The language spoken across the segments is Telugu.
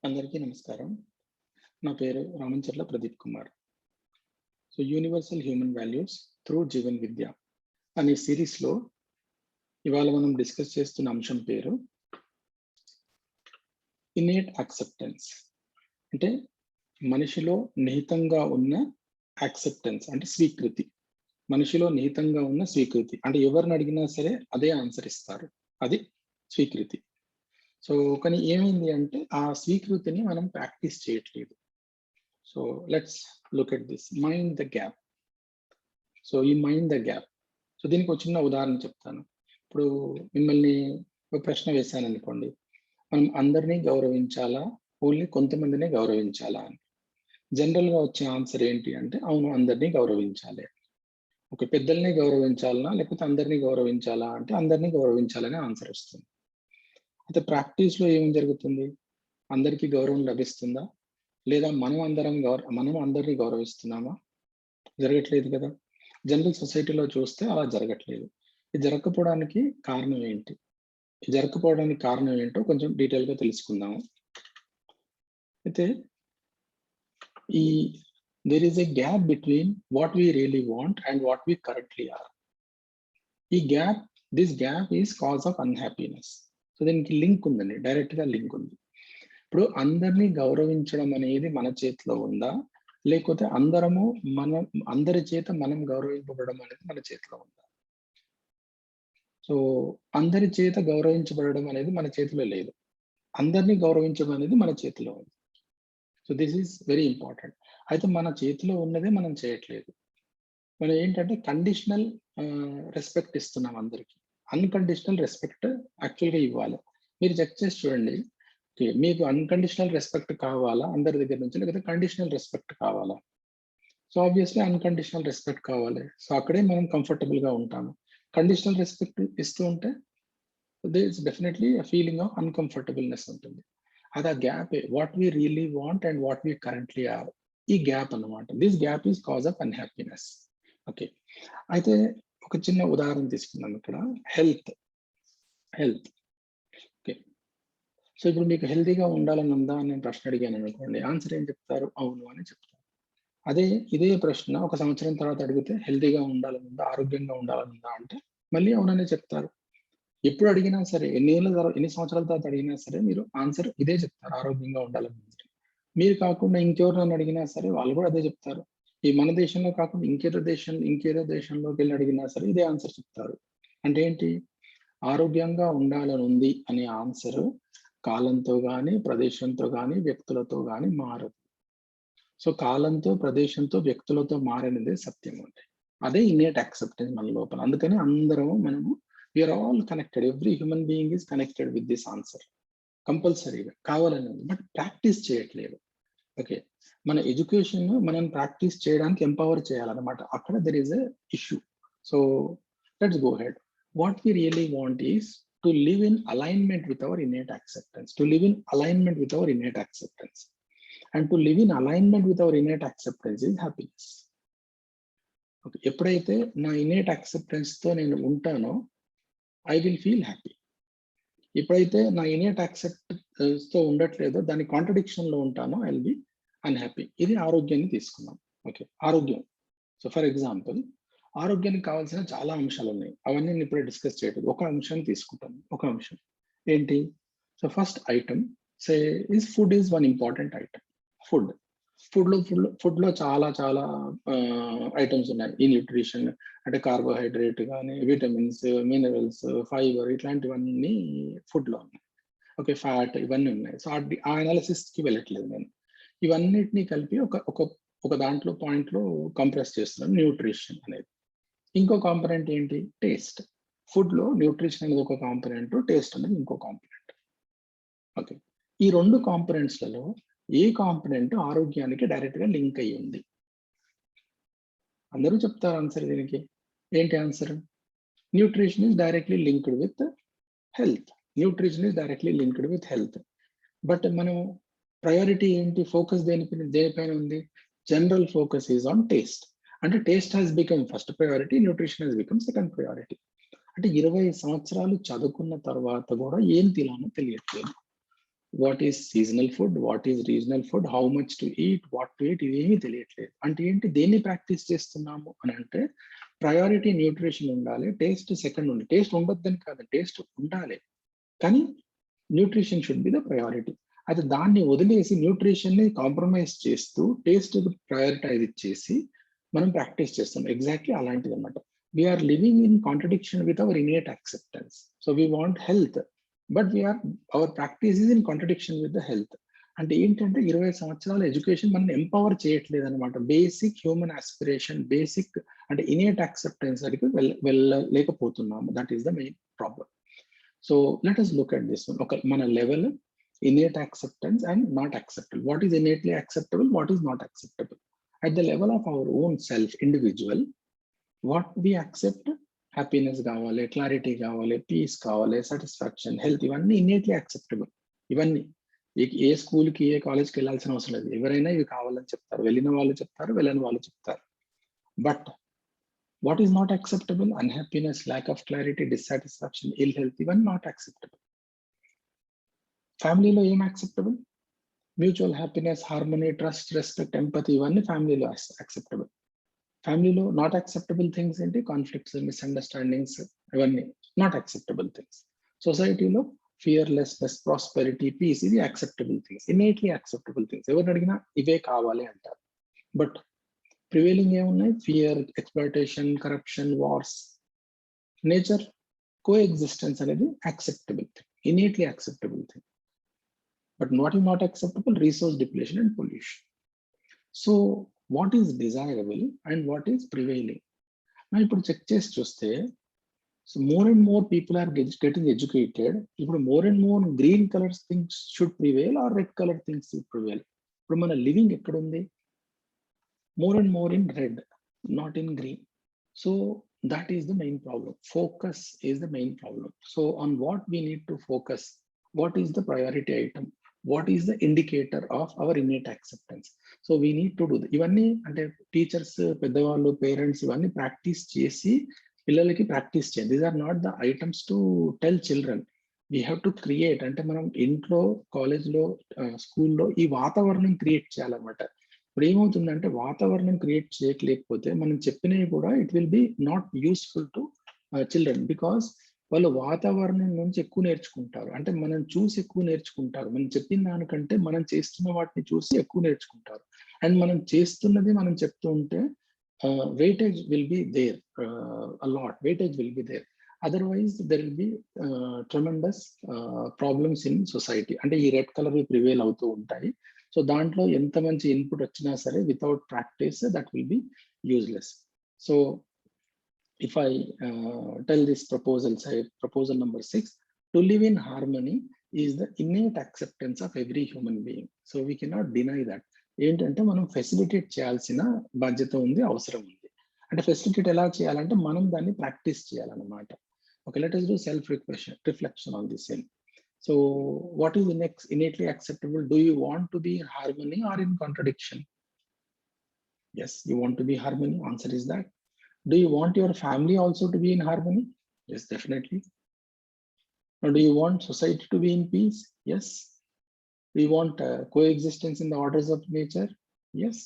అందరికీ నమస్కారం. నా పేరు Ramancharla Pradeep Kumar. Universal human values through Jeevan Vidya అనే సిరీస్లో ఇవాళ మనం డిస్కస్ చేస్తున్న అంశం పేరు ఇన్నేట్ యాక్సెప్టెన్స్. అంటే మనిషిలో నిహితంగా ఉన్న యాక్సెప్టెన్స్ అంటే స్వీకృతి. మనిషిలో నిహితంగా ఉన్న స్వీకృతి అంటే ఎవరిని అడిగినా సరే అదే ఆన్సర్ ఇస్తారు, అది స్వీకృతి. కానీ ఏమైంది అంటే ఆ స్వీకృతిని మనం ప్రాక్టీస్ చేయట్లేదు. Let's look at this mind the gap. ఈ మైండ్ ద గ్యాప్. దీనికి ఒక చిన్న ఉదాహరణ చెప్తాను. ఇప్పుడు మిమ్మల్ని ఒక ప్రశ్న వేశాను అనుకోండి, మనం అందరినీ గౌరవించాలా, ఓన్లీ కొంతమందినే గౌరవించాలా అని. జనరల్గా వచ్చే ఆన్సర్ ఏంటి అంటే అవును, అందరినీ గౌరవించాలి. పెద్దల్ని గౌరవించాలనా లేకపోతే అందరినీ గౌరవించాలా అంటే అందరినీ గౌరవించాలనే ఆన్సర్ వస్తుంది. అయితే ప్రాక్టీస్లో ఏం జరుగుతుంది? అందరికీ గౌరవం లభిస్తుందా? లేదా మనం అందరినీ గౌరవిస్తున్నామా? జరగట్లేదు కదా. జనరల్ సొసైటీలో చూస్తే అలా జరగట్లేదు. ఇది జరగకపోవడానికి కారణం ఏంటి? జరగకపోవడానికి కారణం ఏంటో కొంచెం డీటెయిల్గా తెలుసుకుందాము. అయితే there is a gap between what we really want and what we currently are. This gap is cause of unhappiness. దీనికి లింక్ ఉందండి, డైరెక్ట్గా లింక్ ఉంది. ఇప్పుడు అందరినీ గౌరవించడం అనేది మన చేతిలో ఉందా, లేకపోతే అందరి చేత మనం గౌరవింపబడడం అనేది మన చేతిలో ఉందా? అందరి చేత గౌరవించబడడం అనేది మన చేతిలో లేదు, అందరినీ గౌరవించడం అనేది మన చేతిలో ఉంది. This is very important. అయితే మన చేతిలో ఉన్నదే మనం చేయట్లేదు. మనం ఏంటంటే కండిషనల్ రెస్పెక్ట్ ఇస్తున్నాం అందరికి. అన్కండిషనల్ రెస్పెక్ట్ యాక్చువల్గా ఇవ్వాలి. మీరు చెక్ చేసి చూడండి, మీకు అన్కండిషనల్ రెస్పెక్ట్ కావాలా అందరి దగ్గర నుంచి, లేకపోతే కండిషనల్ రెస్పెక్ట్ కావాలా? ఆబ్వియస్లీ అన్కండిషనల్ రెస్పెక్ట్ కావాలి. అక్కడే మనం కంఫర్టబుల్ గా ఉంటాము. కండిషనల్ రెస్పెక్ట్ ఇస్తూ ఉంటే there is definitely a feeling of uncomfortableness ఉంటుంది. అది ఆ gap, what we really want and what we currently are, ఈ గ్యాప్ అన్నమాట. This gap is cause of unhappiness. Okay, అయితే ఒక చిన్న ఉదాహరణ తీసుకున్నాం ఇక్కడ. హెల్త్. ఓకే, ఇప్పుడు మీకు హెల్తీగా ఉండాలని ఉందా అని నేను ప్రశ్న అడిగాను అనుకోండి, ఆన్సర్ ఏం చెప్తారు? అవును అని చెప్తారు. ఇదే ప్రశ్న ఒక సంవత్సరం తర్వాత అడిగితే హెల్తీగా ఉండాలని ఉందా, ఆరోగ్యంగా ఉండాలని ఉందా అంటే మళ్ళీ అవుననే చెప్తారు. ఎప్పుడు అడిగినా సరే, ఎన్ని సంవత్సరాల తర్వాత అడిగినా సరే మీరు ఆన్సర్ ఇదే చెప్తారు, ఆరోగ్యంగా ఉండాలని ఉంది. మీరు కాకుండా ఇంకెవరినైనా అడిగినా సరే వాళ్ళు కూడా అదే చెప్తారు. ఈ మన దేశంలో కాకుండా ఇంకేదో దేశంలోకి వెళ్ళి అడిగినా సరే ఇదే ఆన్సర్ చెప్తారు. అంటే ఏంటి? ఆరోగ్యంగా ఉండాలని ఉంది అనే ఆన్సర్ కాలంతో కానీ, ప్రదేశంతో కానీ, వ్యక్తులతో కానీ మారదు. కాలంతో, ప్రదేశంతో, వ్యక్తులతో మారనిదే సత్యం అంటే అదే ఇన్నేట్ యాక్సెప్టెన్స్ మన లోపల. అందుకని మనము we are all connected. Every human being is connected with this answer. కంపల్సరీగా కావాలని ఉంది, బట్ ప్రాక్టీస్ చేయట్లేదు. ఓకే, మన ఎడ్యుకేషన్ మనం ప్రాక్టీస్ చేయడానికి ఎంపవర్ చేయాలన్నమాట. అక్కడ there is a issue. Let's go head. What we really want is to live in alignment with our innate acceptance. And to live in alignment with our innate acceptance is happiness. Okay, ఎప్పుడైతే నా innate acceptance తో నేను ఉంటానో ఐ విల్ ఫీల్ హ్యాపీ. ఎప్పుడైతే నా innate acceptance తో ఉండట్లేదో, దాని కాంట్రడిక్షన్ లో ఉంటానో ఐ విల్ బి అన్హ్యాపీ. ఇది ఆరోగ్యాన్ని తీసుకున్నాం. ఓకే, ఆరోగ్యం. ఫర్ ఎగ్జాంపుల్, ఆరోగ్యానికి కావాల్సిన చాలా అంశాలు ఉన్నాయి, అవన్నీ నేను ఇప్పుడే డిస్కస్ చేయలేదు. ఒక అంశాన్ని తీసుకుంటాను. ఒక అంశం ఏంటి? First item is food is one important item. Food లో చాలా ఐటమ్స్ ఉన్నాయి. ఈ న్యూట్రిషన్ అంటే కార్బోహైడ్రేట్ కానీ, విటమిన్స్, మినరల్స్, ఫైబర్, ఇట్లాంటివన్నీ ఫుడ్ లో ఉన్నాయి. ఓకే, ఫ్యాట్, ఇవన్నీ ఉన్నాయి. ఆ అనాలిసిస్ కి వెళ్ళట్లేదు నేను. ఇవన్నిటిని కలిపి ఒక దాంట్లో పాయింట్లో కంప్రెస్ చేస్తున్నాను, న్యూట్రిషన్ అనేది. ఇంకో కాంపనెంట్ ఏంటి? టేస్ట్. ఫుడ్ లో న్యూట్రిషన్ అనేది ఒక కాంపనెంట్, టేస్ట్ అనేది ఇంకో కాంపనెంట్. ఓకే, ఈ రెండు కాంపనెంట్స్లలో ఏ కాంపనెంట్ ఆరోగ్యానికి డైరెక్ట్ గా లింక్ అయ్యి ఉంది? అందరూ చెప్తారు ఆన్సర్ దీనికి. ఏంటి answer? Nutrition is directly linked with health. But మనం ప్రయారిటీ ఏంటి? ఫోకస్ దేనిపైన ఉంది? General focus is on taste. అంటే taste has become first priority, nutrition has become second priority. అంటే 20 సంవత్సరాలు చదువుకున్న తర్వాత కూడా ఏం తినాలో తెలియట్లేదు. What is seasonal food, what is regional food, how much to eat, what to eat, ఇవేమీ తెలియట్లేదు. అంటే ఏంటి, దేన్ని ప్రాక్టీస్ చేస్తున్నాము అని అంటే ప్రయారిటీ న్యూట్రిషన్ ఉండాలి, టేస్ట్ సెకండ్ ఉంది. టేస్ట్ ఉండొద్దని కాదు, టేస్ట్ ఉండాలి, కానీ nutrition should be the priority. అయితే దాన్ని వదిలేసి న్యూట్రిషన్ ని కాంప్రమైజ్ చేస్తూ టేస్ట్ ప్రయారిటైజ్ ఇచ్చేసి మనం ప్రాక్టీస్ చేస్తాం. ఎగ్జాక్ట్లీ అలాంటిది అనమాట. We are living in contradiction with our innate acceptance. So we want health, but our practice is in contradiction with the health. అంటే ఏంటంటే 20 సంవత్సరాల ఎడ్యుకేషన్ మనం ఎంపవర్ చేయట్లేదు అనమాట. బేసిక్ హ్యూమన్ ఆస్పిరేషన్, బేసిక్ అంటే ఇనేట్ యాక్సెప్టెన్స్ అడిగి వెళ్ళలేకపోతున్నాము. That is the main problem. So let us look at this one. Okay, mana level innate acceptance and not acceptable. What is innately acceptable? What is not acceptable? At the level of our own self, individual, what we accept, happiness kavale, clarity kavale, peace kavale, satisfaction, health, ivanni innately acceptable. Ivanni A school కి ఏ కాలేజ్కి వెళ్ళాల్సిన అవసరం లేదు. ఎవరైనా ఇవి కావాలని చెప్తారు, వెళ్ళిన వాళ్ళు చెప్తారు, వెళ్ళని వాళ్ళు చెప్తారు. But what is not acceptable? Unhappiness, lack of clarity, dissatisfaction, ill health, even not acceptable. Family lo em acceptable? Mutual happiness, harmony, trust, respect, empathy, ivanni family lo acceptable. Family lo not acceptable things enti conflicts, misunderstandings, ivanni not acceptable things. Society lo fearlessness, prosperity, peace, ivi acceptable things, innately acceptable things. Evaru adigina ive kavali antaru. But prevailing ఏమున్నాయి? Fear, exploitation, corruption, wars. Nature coexistence అనేది acceptable thing, innately acceptable thing. But what is not acceptable? Resource depletion and pollution. So what is desirable and what is prevailing? మనం ఇప్పుడు చెక్ చేసి చూస్తే, so more and more people are getting educated. ఇప్పుడు more and more green colour things should prevail or red colour things should prevail? ఇప్పుడు మన లివింగ్ ఎక్కడుంది? More and more in red, not in green. So that is the main problem. Focus is the main problem. So on what we need to focus? What is the priority item? What is the indicator of our innate acceptance? So we need to do that. Ivanni ante teachers, peddavallu, parents ivanni practice chesi pillalaki practice cheyandi. These are not the items to tell children. We have to create. Ante manam intlo, college lo, school lo ee vatavaranam create cheyalannamata. ఇప్పుడు ఏమవుతుందంటే వాతావరణం క్రియేట్ చేయలేకపోతే మనం చెప్పినవి కూడా it will be not useful to children, because వాళ్ళు వాతావరణం నుంచి ఎక్కువ నేర్చుకుంటారు. అంటే మనం చూసి ఎక్కువ నేర్చుకుంటారు. మనం చెప్పిన దానికంటే మనం చేస్తున్న వాటిని చూసి ఎక్కువ నేర్చుకుంటారు. అండ్ మనం చేస్తున్నది మనం చెప్తూ ఉంటే weightage will be there, a lot weightage will be there. Otherwise there will be tremendous problems in society. అంటే ఈ రెడ్ కలర్ ప్రివేల్ అవుతూ ఉంటాయి. సో దాంట్లో ఎంత మంచి ఇన్పుట్ వచ్చినా సరే without practice that will be useless. So if I tell this proposal number 6, to live in harmony is the innate acceptance of every human being. So we cannot deny that. ఏంటంటే మనం ఫెసిలిటేట్ చేయాల్సిన బాధ్యత ఉంది, అవసరం ఉంది. అంటే ఫెసిలిటేట్ ఎలా చేయాలంటే మనం దాన్ని ప్రాక్టీస్ చేయాలన్నమాట. Okay, let us do self reflection on this end. So what is innately acceptable? Do you want to be in harmony or in contradiction? Yes, you want to be harmony. Answer is that. Do you want your family also to be in harmony? Yes, definitely. Or do you want society to be in peace? Yes. Do you want coexistence in the orders of nature? Yes.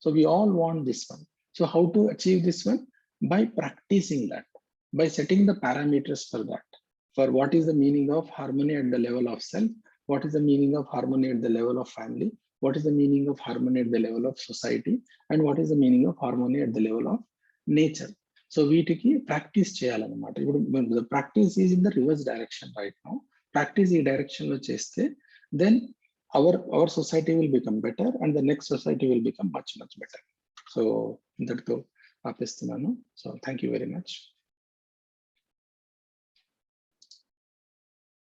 So we all want this one. So how to achieve this one? By practicing that, by setting the parameters for that. For what is the meaning of harmony at the level of self? What is the meaning of harmony at the level of family? What is the meaning of harmony at the level of society? And what is the meaning of harmony at the level of nature? So వీటికి ప్రాక్టీస్ చేయాలన్నమాట. ఇప్పుడు the practice is in the reverse direction right now. Practice ఈ డైరెక్షన్ లో చేస్తే then our society will become better and the next society will become much better. So ఇంతటితో ఆపేస్తున్నాను. So thank you very much.